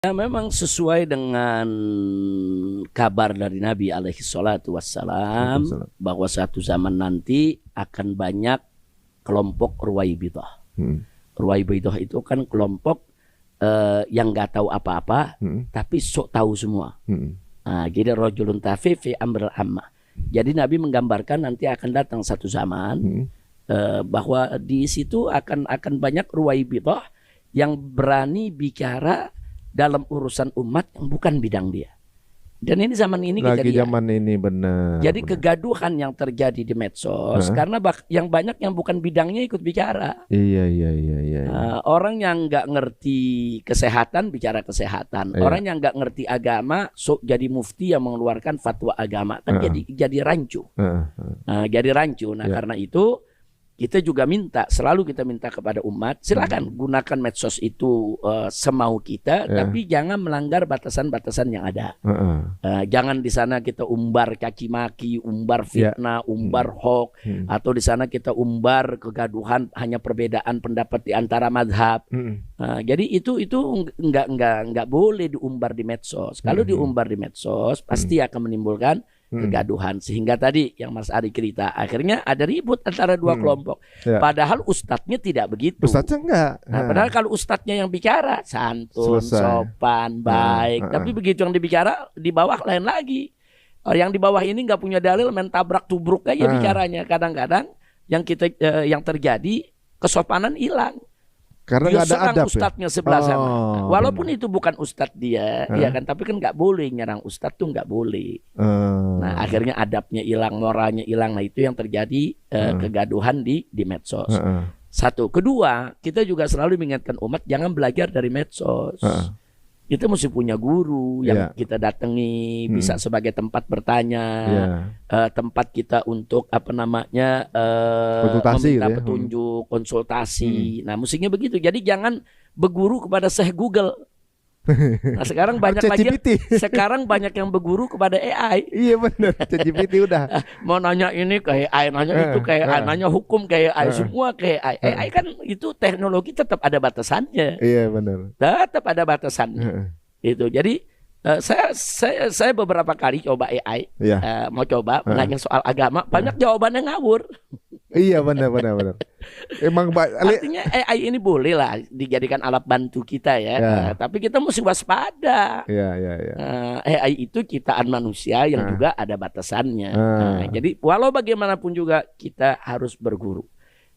Ya, memang sesuai dengan kabar dari Nabi alaihi salatu wassalam bahwa satu zaman nanti akan banyak kelompok Ruwaibidah. Ruwaibidah itu kan kelompok yang nggak tahu apa-apa, tapi sok tahu semua. Jadi rajulun tafi fi amril ammah. Jadi Nabi menggambarkan nanti akan datang satu zaman bahwa di situ akan banyak Ruwaibidah yang berani bicara dalam urusan umat yang bukan bidang dia. Dan ini zaman ini lagi zaman ini benar. Jadi kegaduhan yang terjadi di medsos karena yang banyak yang bukan bidangnya ikut bicara. Iya. Orang yang nggak ngerti kesehatan bicara kesehatan. Orang yang nggak ngerti agama jadi mufti yang mengeluarkan fatwa agama kan jadi rancu. Jadi rancu. Nah karena itu kita juga selalu kita minta kepada umat, silakan gunakan medsos itu semau kita, tapi jangan melanggar batasan-batasan yang ada. Jangan di sana kita umbar caci maki, umbar fitnah, umbar hoax, atau di sana kita umbar kegaduhan hanya perbedaan pendapat di antara madhab. Jadi itu nggak boleh diumbar di medsos. Kalau diumbar di medsos pasti akan menimbulkan kegaduhan, sehingga tadi yang Mas Ari cerita akhirnya ada ribut antara dua kelompok. Padahal ustadznya tidak begitu. Ustadznya enggak. Padahal kalau ustadznya yang bicara santun, sopan, baik, tapi begitu yang dibicara di bawah lain lagi. Yang di bawah ini nggak punya dalil, main tabrak tubruk aja bicaranya. Kadang-kadang yang terjadi kesopanan hilang. Karena dia ada serang adab ustadznya sebelah sana. Walaupun itu bukan ustadz dia, ya kan. Tapi kan nggak boleh nyerang ustadz tuh nggak boleh. Nah akhirnya adabnya hilang, moralnya hilang. Nah itu yang terjadi kegaduhan di medsos. Satu, kedua kita juga selalu mengingatkan umat jangan belajar dari medsos. Kita mesti punya guru yang kita datangi, bisa sebagai tempat bertanya, tempat kita untuk konsultasi, meminta petunjuk, konsultasi. Nah, mestinya begitu. Jadi jangan berguru kepada Syekh Google. Nah, sekarang banyak yang berguru kepada AI. Iya benar, ChatGPT udah. Mau nanya ini ke AI, nanya itu ke AI, nanya hukum ke AI, semua ke AI. AI kan itu teknologi tetap ada batasannya. Iya benar. Tetap ada batasannya. Itu. Jadi saya beberapa kali coba AI, mau coba menanya soal agama, banyak jawabannya ngawur. Iya benar. Emang artinya AI ini boleh lah dijadikan alat bantu kita ya, tapi kita mesti waspada. AI itu ciptaan manusia yang juga ada batasannya. Jadi walau bagaimanapun juga kita harus berguru,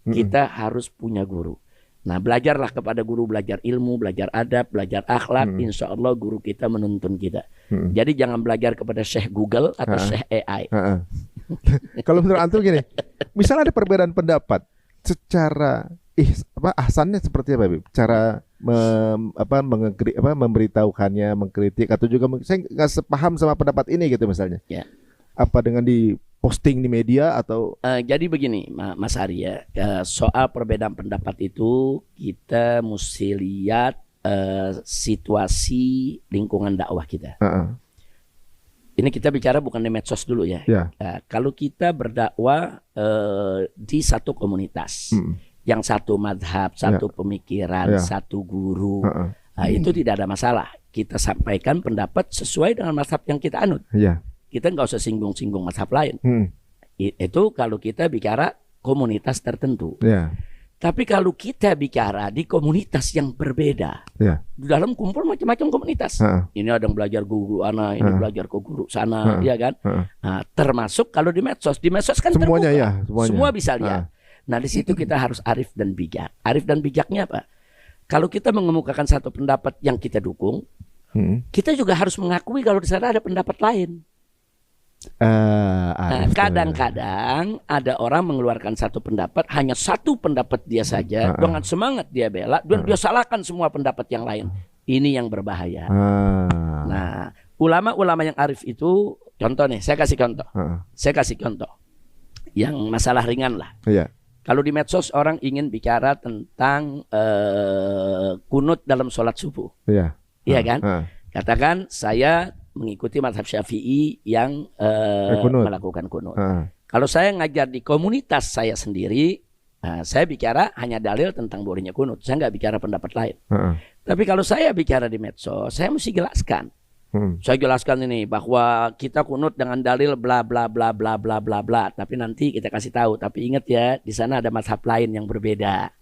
kita harus punya guru. Nah belajarlah kepada guru, belajar ilmu, belajar adab, belajar akhlak. Insya Allah guru kita menuntun kita. Jadi jangan belajar kepada Syekh Google atau Syekh AI. Kalau menurut antum gini, misalnya ada perbedaan pendapat, secara ahsannya seperti apa, Bib? Cara memberitahukannya, mengkritik, atau juga saya nggak sepaham sama pendapat ini gitu misalnya. Apa dengan di posting di media atau? Jadi begini, Mas Ari ya, soal perbedaan pendapat itu kita mesti lihat situasi lingkungan dakwah kita. Ini kita bicara bukan di medsos dulu ya. Kalau kita berdakwah di satu komunitas, yang satu madhab, satu pemikiran, satu guru, itu tidak ada masalah. Kita sampaikan pendapat sesuai dengan madhab yang kita anut. Kita nggak usah singgung-singgung mazhab lain. Itu kalau kita bicara komunitas tertentu. Tapi kalau kita bicara di komunitas yang berbeda, di dalam kumpul macam-macam komunitas. Ini ada yang belajar guru ana, ini belajar ke guru sana, ya kan? Nah, termasuk kalau di medsos kan semuanya terbuka, semua bisa lihat. Nah di situ kita harus arif dan bijak. Arif dan bijaknya apa? Kalau kita mengemukakan satu pendapat yang kita dukung, kita juga harus mengakui kalau di sana ada pendapat lain. Kadang-kadang ada orang mengeluarkan satu pendapat, hanya satu pendapat dia saja, dengan semangat dia bela, dan dia salahkan semua pendapat yang lain. Ini yang berbahaya. Nah, ulama-ulama yang arif itu, contoh nih, saya kasih contoh, yang masalah ringan lah. Kalau di medsos orang ingin bicara tentang kunut dalam sholat subuh, iya kan? Katakan saya mengikuti mazhab Syafi'i yang melakukan kunut. Kalau saya ngajar di komunitas saya sendiri, saya bicara hanya dalil tentang bolehnya kunut. Saya nggak bicara pendapat lain. Tapi kalau saya bicara di medsos, saya mesti jelaskan. Saya jelaskan ini bahwa kita kunut dengan dalil bla bla bla bla bla bla bla. Tapi nanti kita kasih tahu. Tapi ingat ya, di sana ada mazhab lain yang berbeda.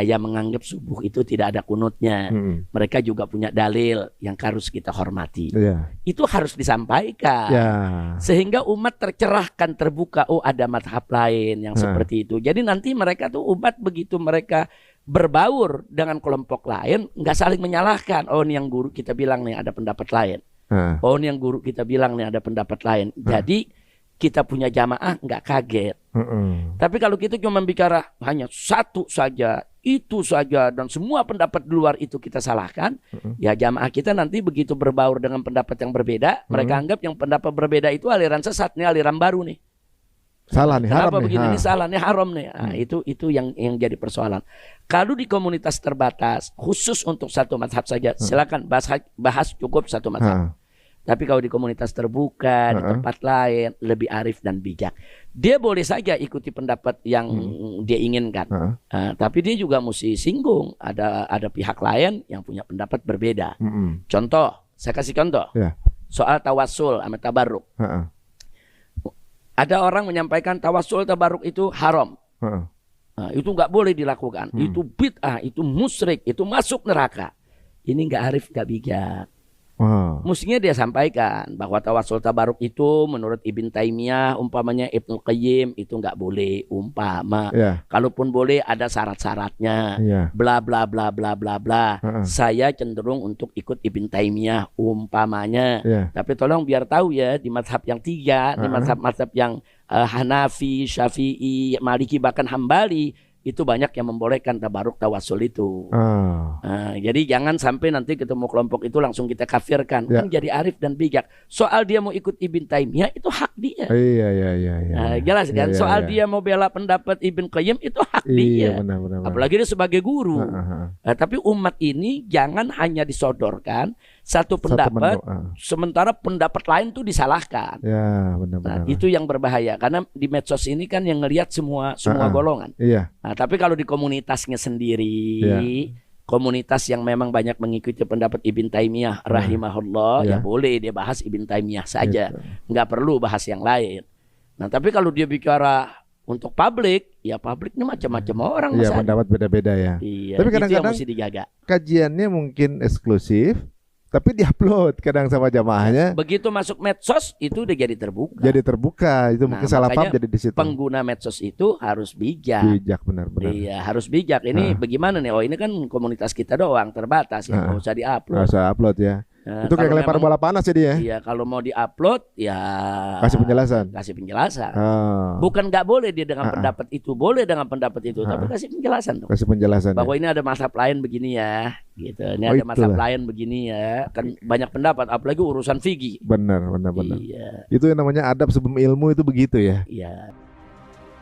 Yang menganggap subuh itu tidak ada kunutnya. Mereka juga punya dalil yang harus kita hormati. Itu harus disampaikan. Sehingga umat tercerahkan, terbuka. Oh, ada mazhab lain yang seperti itu. Jadi nanti mereka tuh umat begitu mereka berbaur dengan kelompok lain, nggak saling menyalahkan. Oh, ini yang guru kita bilang nih ada pendapat lain. Oh, ini yang guru kita bilang nih ada pendapat lain. Jadi kita punya jamaah nggak kaget. Tapi kalau kita cuma bicara hanya satu saja, itu saja, dan semua pendapat di luar itu kita salahkan, ya jamaah kita nanti begitu berbaur dengan pendapat yang berbeda, mereka anggap yang pendapat berbeda itu aliran sesat, nih aliran baru nih. Salah nih, kenapa haram begini nih, ini salah nih, haram nih. Nah, itu yang jadi persoalan. Kalau di komunitas terbatas khusus untuk satu mazhab saja, silakan bahas cukup satu mazhab. Tapi kalau di komunitas terbuka, di tempat lain, lebih arif dan bijak. Dia boleh saja ikuti pendapat yang dia inginkan. Tapi dia juga mesti singgung ada pihak lain yang punya pendapat berbeda. Contoh, saya kasih contoh. Soal tawassul sama tabarruk. Ada orang menyampaikan tawassul tabarruk itu haram. Itu nggak boleh dilakukan. Itu bid'ah, itu musyrik, itu masuk neraka. Ini nggak arif, nggak bijak. Mestinya dia sampaikan bahwa tawassul tabarruk itu menurut Ibn Taimiyah, umpamanya Ibnu Qayyim, itu nggak boleh, umpama. Kalaupun boleh ada syarat-syaratnya. Bla bla bla bla bla bla. Saya cenderung untuk ikut Ibn Taimiyah, umpamanya. Tapi tolong biar tahu ya, di mazhab yang tiga, di mazhab yang Hanafi, Syafi'i, Maliki, bahkan Hambali, itu banyak yang membolehkan tabaruk tawassul itu. Jadi jangan sampai nanti ketemu kelompok itu langsung kita kafirkan. Kan jadi arif dan bijak. Soal dia mau ikut Ibn Taimiyah itu hak dia. Jelas kan? Soal dia mau bela pendapat Ibn Qayyim itu hak dia. Benar. Apalagi dia sebagai guru. Tapi umat ini jangan hanya disodorkan satu pendapat, sementara pendapat lain tuh disalahkan. Itu yang berbahaya. Karena di medsos ini kan yang ngelihat semua golongan. Tapi kalau di komunitasnya sendiri, komunitas yang memang banyak mengikuti pendapat Ibn Taimiyah rahimahullah, ya boleh dia bahas Ibn Taimiyah saja, nggak perlu bahas yang lain. Nah, tapi kalau dia bicara untuk publik, ya publik ini macam-macam orang. Pendapat beda-beda ya. Tapi kadang-kadang mesti dijaga. Kajiannya mungkin eksklusif, tapi diupload kadang sama jamaahnya. Begitu masuk medsos itu udah jadi terbuka. Itu mungkin salah paham jadi di situ. Pengguna medsos itu harus bijak. Benar. Iya, harus bijak. Ini bagaimana nih? Oh, ini kan komunitas kita doang, terbatas ya, nggak usah diupload. Nggak usah upload ya. Itu kayak lempar bola panas jadi ya. Iya, kalau mau diupload ya kasih penjelasan. Bukan nggak boleh dia dengan pendapat itu, boleh dengan pendapat itu, tapi kasih penjelasan dong. Kasih penjelasan. Bahwa ini ada mazhab lain begini ya, gitu. Ini ada mazhab lain begini ya. Kan banyak pendapat, apalagi urusan fikih. Benar. Iya. Itu yang namanya adab sebelum ilmu itu begitu ya. Iya.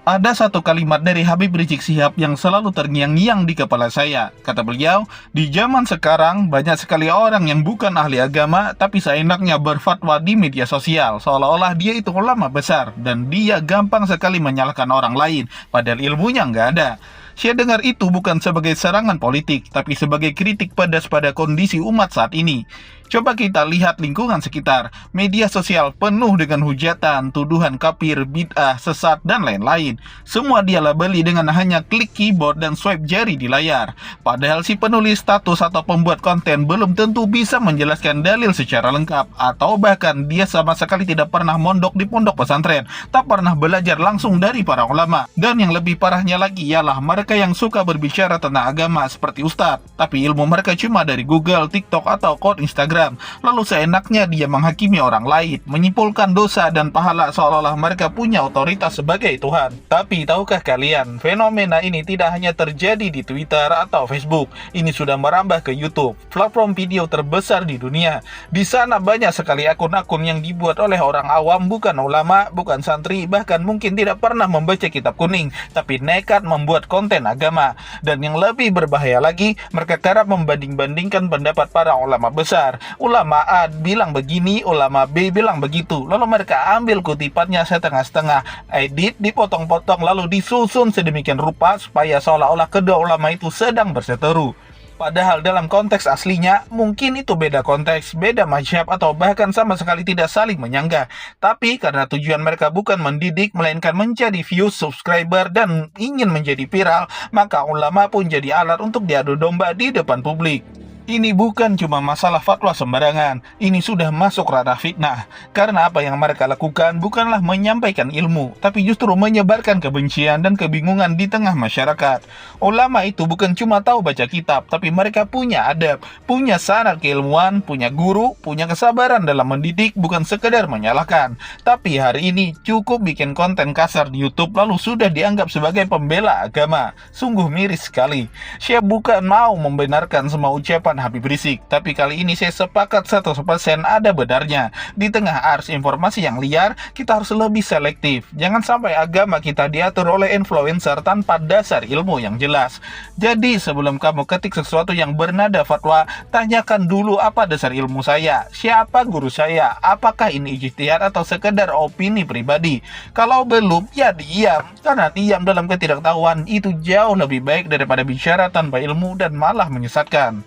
Ada satu kalimat dari Habib Rizik Syihab yang selalu terngiang-ngiang di kepala saya. Kata beliau, di zaman sekarang banyak sekali orang yang bukan ahli agama tapi seenaknya berfatwa di media sosial, seolah-olah dia itu ulama besar dan dia gampang sekali menyalahkan orang lain, padahal ilmunya nggak ada. Saya dengar itu bukan sebagai serangan politik, tapi sebagai kritik pedas pada kondisi umat saat ini. Coba kita lihat lingkungan sekitar. Media sosial penuh dengan hujatan, tuduhan kafir, bid'ah, sesat, dan lain-lain. Semua dia labeli dengan hanya klik keyboard dan swipe jari di layar. Padahal si penulis status atau pembuat konten belum tentu bisa menjelaskan dalil secara lengkap. Atau bahkan dia sama sekali tidak pernah mondok di pondok pesantren, tak pernah belajar langsung dari para ulama. Dan yang lebih parahnya lagi ialah mereka yang suka berbicara tentang agama seperti ustadz, tapi ilmu mereka cuma dari Google, TikTok, atau quote Instagram. Lalu seenaknya dia menghakimi orang lain, menyimpulkan dosa dan pahala seolah-olah mereka punya otoritas sebagai Tuhan. Tapi tahukah kalian, fenomena ini tidak hanya terjadi di Twitter atau Facebook. Ini sudah merambah ke YouTube, platform video terbesar di dunia. Di sana banyak sekali akun-akun yang dibuat oleh orang awam, bukan ulama, bukan santri, bahkan mungkin tidak pernah membaca kitab kuning, tapi nekat membuat konten agama. Dan yang lebih berbahaya lagi, mereka kerap membanding-bandingkan pendapat para ulama besar. Ulama A bilang begini, ulama B bilang begitu. Lalu mereka ambil kutipannya setengah-setengah, edit, dipotong-potong, lalu disusun sedemikian rupa supaya seolah-olah kedua ulama itu sedang berseteru. Padahal dalam konteks aslinya, mungkin itu beda konteks, beda mazhab, atau bahkan sama sekali tidak saling menyanggah. Tapi karena tujuan mereka bukan mendidik, melainkan mencari views, subscriber, dan ingin menjadi viral, maka ulama pun jadi alat untuk diadu domba di depan publik. Ini bukan cuma masalah fatwa sembarangan, ini sudah masuk ranah fitnah. Karena apa yang mereka lakukan bukanlah menyampaikan ilmu, tapi justru menyebarkan kebencian dan kebingungan di tengah masyarakat. Ulama itu bukan cuma tahu baca kitab, tapi mereka punya adab, punya sanad keilmuan, punya guru, punya kesabaran dalam mendidik, bukan sekedar menyalahkan. Tapi hari ini cukup bikin konten kasar di YouTube lalu sudah dianggap sebagai pembela agama. Sungguh miris sekali. Saya bukan mau membenarkan semua ucapan Habib Rizik, tapi kali ini saya sepakat 100% ada benarnya. Di tengah ars informasi yang liar, kita harus lebih selektif. Jangan sampai agama kita diatur oleh influencer tanpa dasar ilmu yang jelas. Jadi sebelum kamu ketik sesuatu yang bernada fatwa, tanyakan dulu apa dasar ilmu saya, siapa guru saya, apakah ini ijtihad atau sekedar opini pribadi. Kalau belum, ya diam, karena diam dalam ketidaktahuan itu jauh lebih baik daripada bicara tanpa ilmu dan malah menyesatkan.